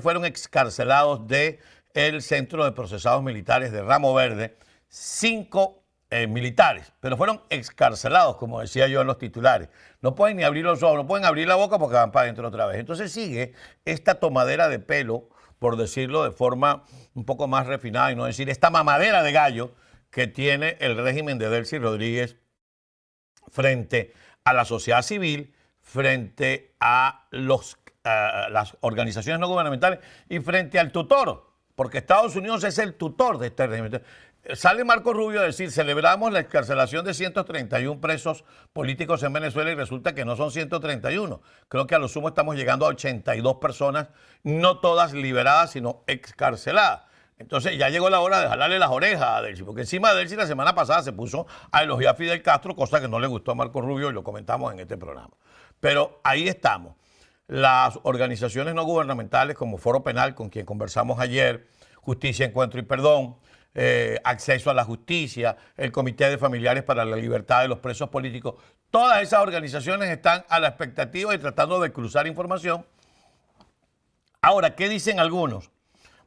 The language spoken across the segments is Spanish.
fueron excarcelados del Centro de Procesados Militares de Ramo Verde 5 militares, pero fueron excarcelados, como decía yo en los titulares. No pueden ni abrir los ojos, no pueden abrir la boca porque van para adentro otra vez. Entonces sigue esta tomadera de pelo, por decirlo de forma un poco más refinada y no decir esta mamadera de gallo que tiene el régimen de Delcy Rodríguez frente a la sociedad civil, frente a las organizaciones no gubernamentales y frente al tutor, porque Estados Unidos es el tutor de este régimen. Sale Marco Rubio a decir, celebramos la excarcelación de 131 presos políticos en Venezuela y resulta que no son 131. Creo que a lo sumo estamos llegando a 82 personas, no todas liberadas, sino excarceladas. Entonces ya llegó la hora de jalarle las orejas a Delcy, porque encima de Delcy la semana pasada se puso a elogiar a Fidel Castro, cosa que no le gustó a Marco Rubio y lo comentamos en este programa. Pero ahí estamos. Las organizaciones no gubernamentales como Foro Penal, con quien conversamos ayer, Justicia, Encuentro y Perdón, Acceso a la Justicia, el Comité de Familiares para la Libertad de los Presos Políticos, todas esas organizaciones están a la expectativa y tratando de cruzar información. Ahora, ¿qué dicen algunos?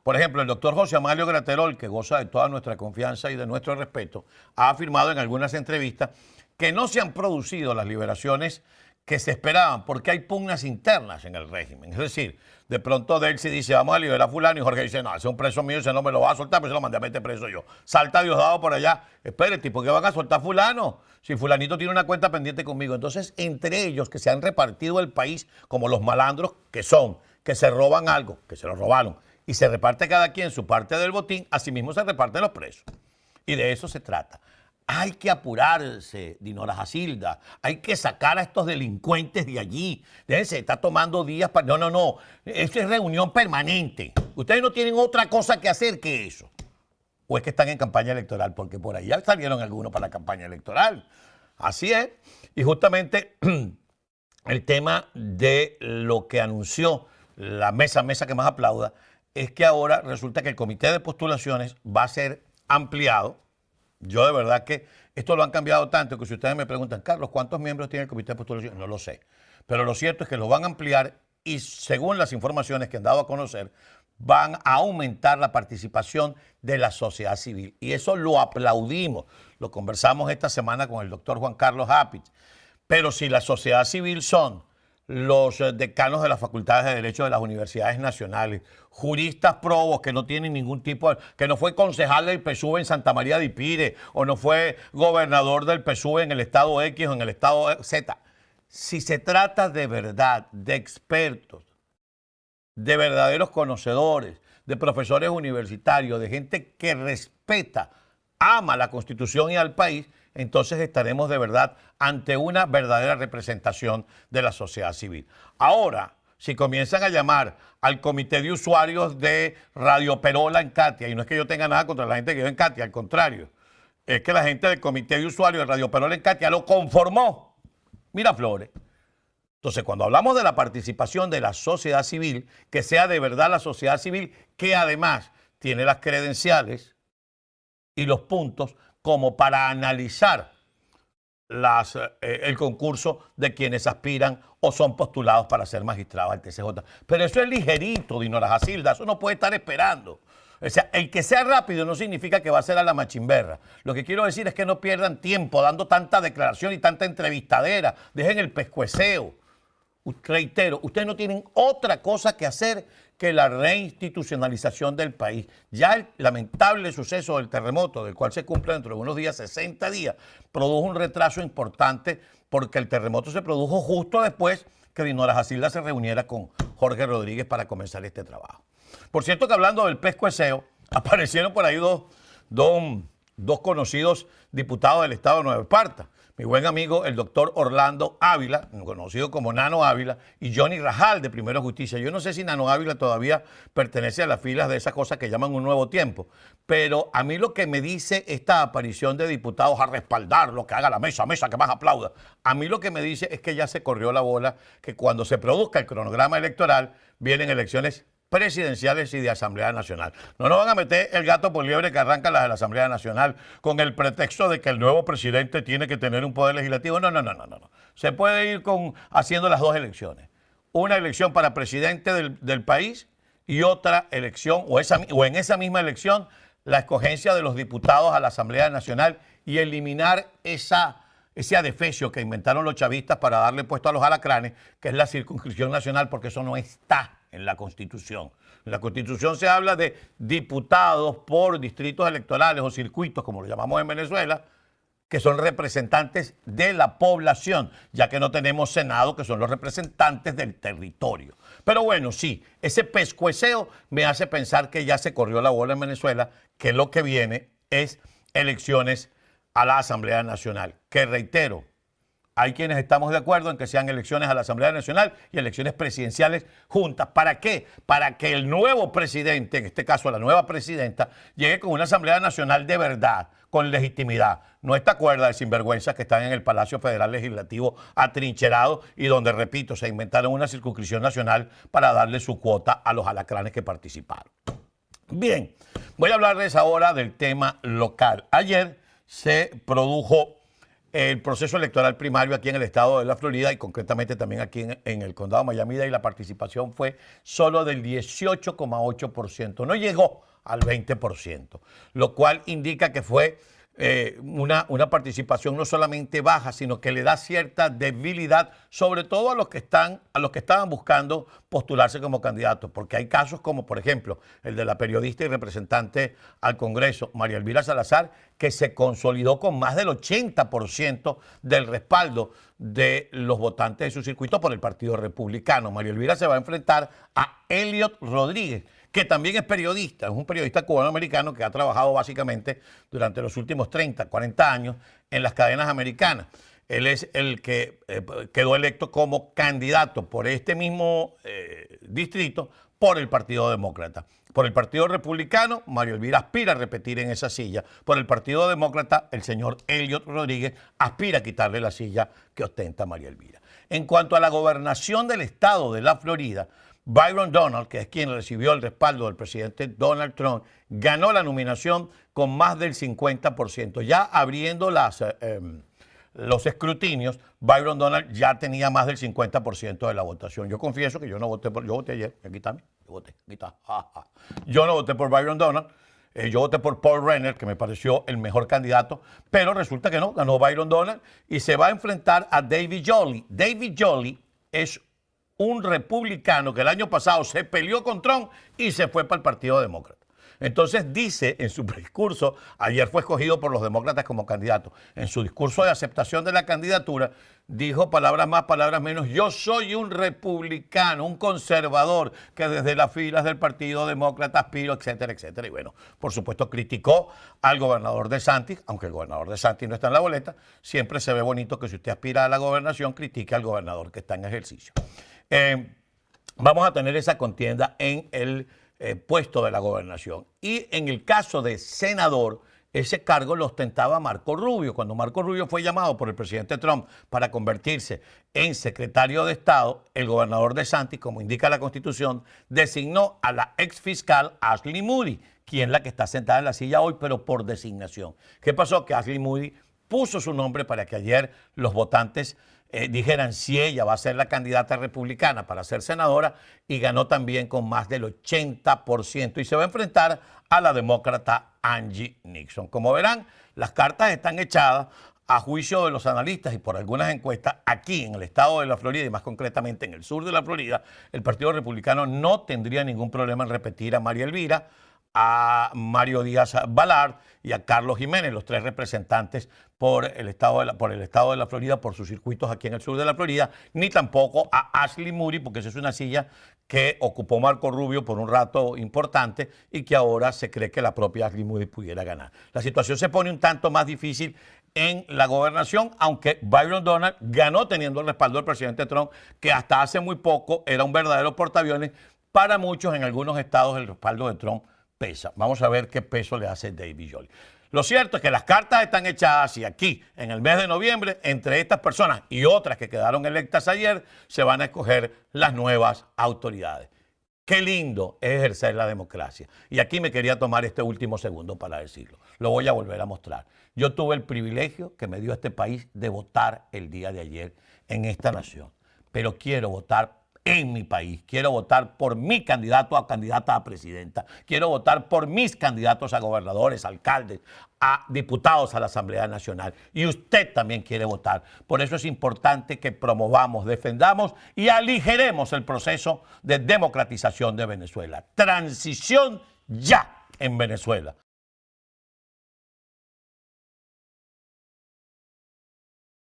Por ejemplo, el doctor José Amalio Graterol, que goza de toda nuestra confianza y de nuestro respeto, ha afirmado en algunas entrevistas que no se han producido las liberaciones que se esperaban porque hay pugnas internas en el régimen. Es decir, de pronto Delcy dice, vamos a liberar a fulano, y Jorge dice, no, ese es un preso mío, ese no me lo va a soltar, pero se lo mandé a meter preso yo. Salta Diosdado por allá, espérate, ¿por qué van a soltar a fulano? Si fulanito tiene una cuenta pendiente conmigo. Entonces, entre ellos que se han repartido el país como los malandros que son, que se roban algo, que se lo robaron, y se reparte cada quien su parte del botín, asimismo se reparten los presos. Y de eso se trata. Hay que apurarse, Dinora Jacilda. Hay que sacar a estos delincuentes de allí. Déjense, está tomando días para... No. Esto es reunión permanente. Ustedes no tienen otra cosa que hacer que eso. O es que están en campaña electoral, porque por ahí ya salieron algunos para la campaña electoral. Así es. Y justamente el tema de lo que anunció la mesa que más aplauda, es que ahora resulta que el comité de postulaciones va a ser ampliado. Yo de verdad que esto lo han cambiado tanto que si ustedes me preguntan, Carlos, ¿cuántos miembros tiene el comité de postulación? No lo sé. Pero lo cierto es que lo van a ampliar y según las informaciones que han dado a conocer, van a aumentar la participación de la sociedad civil. Y eso lo aplaudimos. Lo conversamos esta semana con el doctor Juan Carlos Apich. Pero si la sociedad civil son los decanos de las facultades de Derecho de las universidades nacionales, juristas probos que no tienen ningún tipo de, que no fue concejal del PSUV en Santa María de Ipire, o no fue gobernador del PSUV en el estado X o en el estado Z. Si se trata de verdad, de expertos, de verdaderos conocedores, de profesores universitarios, de gente que respeta, ama la Constitución y al país, entonces estaremos de verdad ante una verdadera representación de la sociedad civil. Ahora, si comienzan a llamar al comité de usuarios de Radio Perola en Katia, y no es que yo tenga nada contra la gente que vive en Katia, al contrario, es que la gente del comité de usuarios de Radio Perola en Katia lo conformó Miraflores. Entonces, cuando hablamos de la participación de la sociedad civil, que sea de verdad la sociedad civil, que además tiene las credenciales y los puntos como para analizar el concurso de quienes aspiran o son postulados para ser magistrados al TCJ. Pero eso es ligerito, Dinora Jacilda, eso no puede estar esperando. O sea, el que sea rápido no significa que va a ser a la machimberra. Lo que quiero decir es que no pierdan tiempo dando tanta declaración y tanta entrevistadera. Dejen el pescueceo. Reitero, ustedes no tienen otra cosa que hacer que la reinstitucionalización del país. Ya el lamentable suceso del terremoto, del cual se cumple dentro de unos días, 60 días, produjo un retraso importante porque el terremoto se produjo justo después que Dinora Jacilda se reuniera con Jorge Rodríguez para comenzar este trabajo. Por cierto que hablando del pescueceo, aparecieron por ahí dos conocidos diputados del estado de Nueva Esparta. Mi buen amigo, el doctor Orlando Ávila, conocido como Nano Ávila, y Johnny Rajal, de Primero Justicia. Yo no sé si Nano Ávila todavía pertenece a las filas de esas cosas que llaman un nuevo tiempo, pero a mí lo que me dice esta aparición de diputados a respaldar lo que haga la mesa que más aplauda, a mí lo que me dice es que ya se corrió la bola, que cuando se produzca el cronograma electoral, vienen elecciones presidenciales y de Asamblea Nacional. No nos van a meter el gato por liebre que arranca las de la Asamblea Nacional con el pretexto de que el nuevo presidente tiene que tener un poder legislativo. No. Se puede ir haciendo las dos elecciones. Una elección para presidente del país y otra elección, o en esa misma elección, la escogencia de los diputados a la Asamblea Nacional y eliminar ese adefesio que inventaron los chavistas para darle puesto a los alacranes, que es la circunscripción nacional, porque eso no está en la Constitución. En la Constitución se habla de diputados por distritos electorales o circuitos, como lo llamamos en Venezuela, que son representantes de la población, ya que no tenemos Senado, que son los representantes del territorio. Pero bueno, sí, ese pescueceo me hace pensar que ya se corrió la bola en Venezuela, que lo que viene es elecciones a la Asamblea Nacional, que reitero, hay quienes estamos de acuerdo en que sean elecciones a la Asamblea Nacional y elecciones presidenciales juntas. ¿Para qué? Para que el nuevo presidente, en este caso la nueva presidenta, llegue con una Asamblea Nacional de verdad, con legitimidad. No esta cuerda de sinvergüenzas que están en el Palacio Federal Legislativo atrincherado y donde, repito, se inventaron una circunscripción nacional para darle su cuota a los alacranes que participaron. Bien, voy a hablarles ahora del tema local. Ayer se produjo el proceso electoral primario aquí en el estado de la Florida y concretamente también aquí en el condado de Miami-Dade, y la participación fue solo del 18,8%, no llegó al 20%, lo cual indica que fue una participación no solamente baja, sino que le da cierta debilidad, sobre todo a los que estaban buscando postularse como candidatos, porque hay casos como, por ejemplo, el de la periodista y representante al Congreso, María Elvira Salazar, que se consolidó con más del 80% del respaldo de los votantes de su circuito por el Partido Republicano. María Elvira se va a enfrentar a Elliot Rodríguez, que también es periodista, es un periodista cubano-americano que ha trabajado básicamente durante los últimos 30, 40 años en las cadenas americanas. Él es el que quedó electo como candidato por este mismo distrito por el Partido Demócrata. Por el Partido Republicano, María Elvira aspira a repetir en esa silla. Por el Partido Demócrata, el señor Elliot Rodríguez aspira a quitarle la silla que ostenta María Elvira. En cuanto a la gobernación del estado de la Florida, Byron Donald, que es quien recibió el respaldo del presidente Donald Trump, ganó la nominación con más del 50%. Ya abriendo los escrutinios, Byron Donald ya tenía más del 50% de la votación. Yo confieso que yo no voté yo voté ayer, aquí también, yo voté, aquí está. Yo no voté por Byron Donald, yo voté por Paul Renner, que me pareció el mejor candidato, pero resulta que no, ganó Byron Donald y se va a enfrentar a David Jolly. David Jolly es un republicano que el año pasado se peleó con Trump y se fue para el Partido Demócrata. Entonces dice en su discurso, ayer fue escogido por los demócratas como candidato, en su discurso de aceptación de la candidatura, dijo palabras más, palabras menos: yo soy un republicano, un conservador, que desde las filas del Partido Demócrata aspiro, etcétera, etcétera. Y bueno, por supuesto criticó al gobernador DeSantis, aunque el gobernador DeSantis no está en la boleta. Siempre se ve bonito que si usted aspira a la gobernación, critique al gobernador que está en ejercicio. Vamos a tener esa contienda en el puesto de la gobernación. Y en el caso de senador, ese cargo lo ostentaba Marco Rubio. Cuando Marco Rubio fue llamado por el presidente Trump para convertirse en secretario de Estado, el gobernador DeSantis, como indica la Constitución, designó a la ex fiscal Ashley Moody, quien es la que está sentada en la silla hoy, pero por designación. ¿Qué pasó? Que Ashley Moody puso su nombre para que ayer los votantes dijeran si ella va a ser la candidata republicana para ser senadora, y ganó también con más del 80% y se va a enfrentar a la demócrata Angie Nixon. Como verán, las cartas están echadas a juicio de los analistas y por algunas encuestas. Aquí en el estado de la Florida y más concretamente en el sur de la Florida, el Partido Republicano no tendría ningún problema en repetir a María Elvira, a Mario Díaz Balart y a Carlos Jiménez, los tres representantes por el estado de la Florida, por sus circuitos aquí en el sur de la Florida, ni tampoco a Ashley Moody, porque esa es una silla que ocupó Marco Rubio por un rato importante y que ahora se cree que la propia Ashley Moody pudiera ganar. La situación se pone un tanto más difícil en la gobernación, aunque Byron Donald ganó teniendo el respaldo del presidente Trump, que hasta hace muy poco era un verdadero portaaviones. Para muchos en algunos estados el respaldo de Trump pesa. Vamos a ver qué peso le hace David Jolly. Lo cierto es que las cartas están echadas y aquí, en el mes de noviembre, entre estas personas y otras que quedaron electas ayer, se van a escoger las nuevas autoridades. Qué lindo es ejercer la democracia. Y aquí me quería tomar este último segundo para decirlo. Lo voy a volver a mostrar. Yo tuve el privilegio que me dio este país de votar el día de ayer en esta nación. Pero quiero votar en mi país. Quiero votar por mi candidato a candidata a presidenta. Quiero votar por mis candidatos a gobernadores, alcaldes, a diputados a la Asamblea Nacional. Y usted también quiere votar. Por eso es importante que promovamos, defendamos y aligeremos el proceso de democratización de Venezuela. Transición ya en Venezuela.